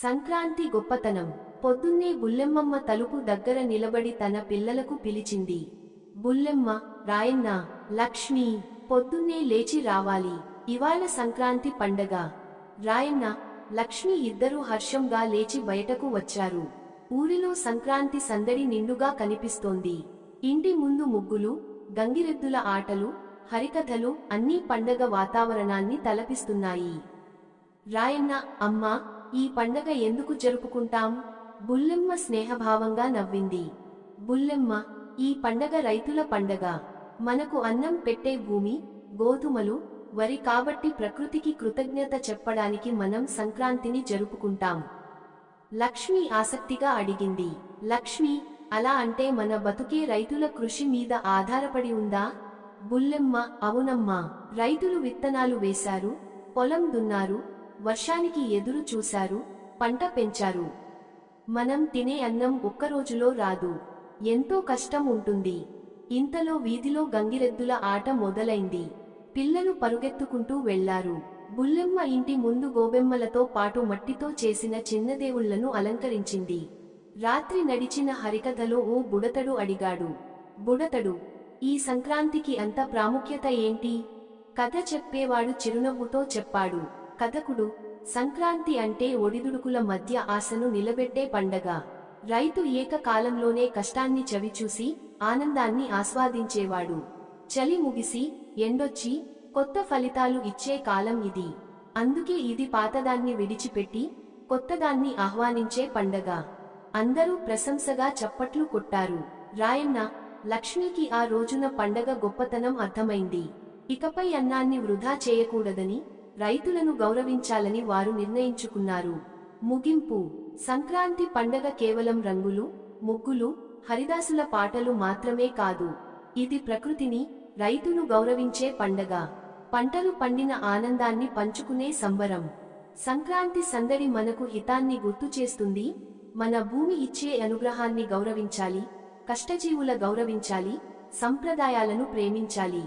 సంక్రాంతి గొప్పతనం. పొద్దున్నే బుల్లెమ్మమ్మ తలుపు దగ్గర నిలబడి తన పిల్లలకు పిలిచింది. బుల్లెమ్మ, రాయన్న, లక్ష్మి, పొద్దున్నే లేచి రావాలి. ఇవాళ సంక్రాంతి పండగ. రాయన్న, లక్ష్మి ఇద్దరూ హర్షంగా లేచి బయటకు వచ్చారు. ఊరిలో సంక్రాంతి సందడి నిండుగా కనిపిస్తోంది. ఇంటి ముందు ముగ్గులు, గంగిరెద్దుల ఆటలు, హరికథలు అన్నీ పండగ వాతావరణాన్ని తలపిస్తున్నాయి. రాయన్న, అమ్మా, ఈ పండగ ఎందుకు జరుపుకుంటాం? బుల్లెమ్మ స్నేహభావంగా నవ్వింది. బుల్లెమ్మ, ఈ పండగ రైతుల పండగ. మనకు అన్నం పెట్టే భూమి, గోధుమలు, వరి కాబట్టి ప్రకృతికి కృతజ్ఞత చెప్పడానికి మనం సంక్రాంతిని జరుపుకుంటాం. లక్ష్మి ఆసక్తిగా అడిగింది. లక్ష్మి, అలా అంటే మన బతుకే రైతుల కృషి మీద ఆధారపడి ఉందా? బుల్లెమ్మ, అవునమ్మా. రైతులు విత్తనాలు వేశారు, పొలం దున్నారు, వర్షానికి ఎదురు చూశారు, పంట పెంచారు. మనం తినే అన్నం ఒక్కరోజులో రాదు, ఎంతో కష్టం ఉంటుంది. ఇంతలో వీధిలో గంగిరెద్దుల ఆట మొదలైంది. పిల్లలు పరుగెత్తుకుంటూ వెళ్లారు. బుల్లెమ్మ ఇంటి ముందు గోబెమ్మలతో పాటు మట్టితో చేసిన చిన్నదేవుళ్లను అలంకరించింది. రాత్రి నడిచిన హరికథలో ఓ బుడతడు అడిగాడు. బుడతడు, ఈ సంక్రాంతికి అంత ప్రాముఖ్యత ఏంటి? కథ చెప్పేవాడు చిరునవ్వుతో చెప్పాడు. కథకుడు, సంక్రాంతి అంటే ఒడిదుడుకుల మధ్య ఆశను నిలబెట్టే పండగ. రైతు ఏకకాలంలోనే కష్టాన్ని చవిచూసి ఆనందాన్ని ఆస్వాదించేవాడు. చలి ముగిసి ఎండొచ్చి కొత్త ఫలితాలు ఇచ్చే కాలం ఇది. అందుకే ఇది పాతదాన్ని విడిచిపెట్టి కొత్తదాన్ని ఆహ్వానించే పండగ. అందరూ ప్రశంసగా చప్పట్లు కొట్టారు. రాయన్న, లక్ష్మికి ఆ రోజున పండగ గొప్పతనం అర్థమైంది. ఇకపై అన్నాన్ని వృధా చేయకూడదని, రైతులను గౌరవించాలని వారు నిర్ణయించుకున్నారు. ముగింపు. సంక్రాంతి పండగ కేవలం రంగులు, ముగ్గులు, హరిదాసుల పాటలు మాత్రమే కాదు. ఇది ప్రకృతిని, రైతును గౌరవించే పండగ. పంటలు పండిన ఆనందాన్ని పంచుకునే సంబరం. సంక్రాంతి సందడి మనకు హితాన్ని గుర్తు చేస్తుంది. మన భూమి ఇచ్చే అనుగ్రహాన్ని గౌరవించాలి, కష్టజీవుల గౌరవించాలి, సంప్రదాయాలను ప్రేమించాలి.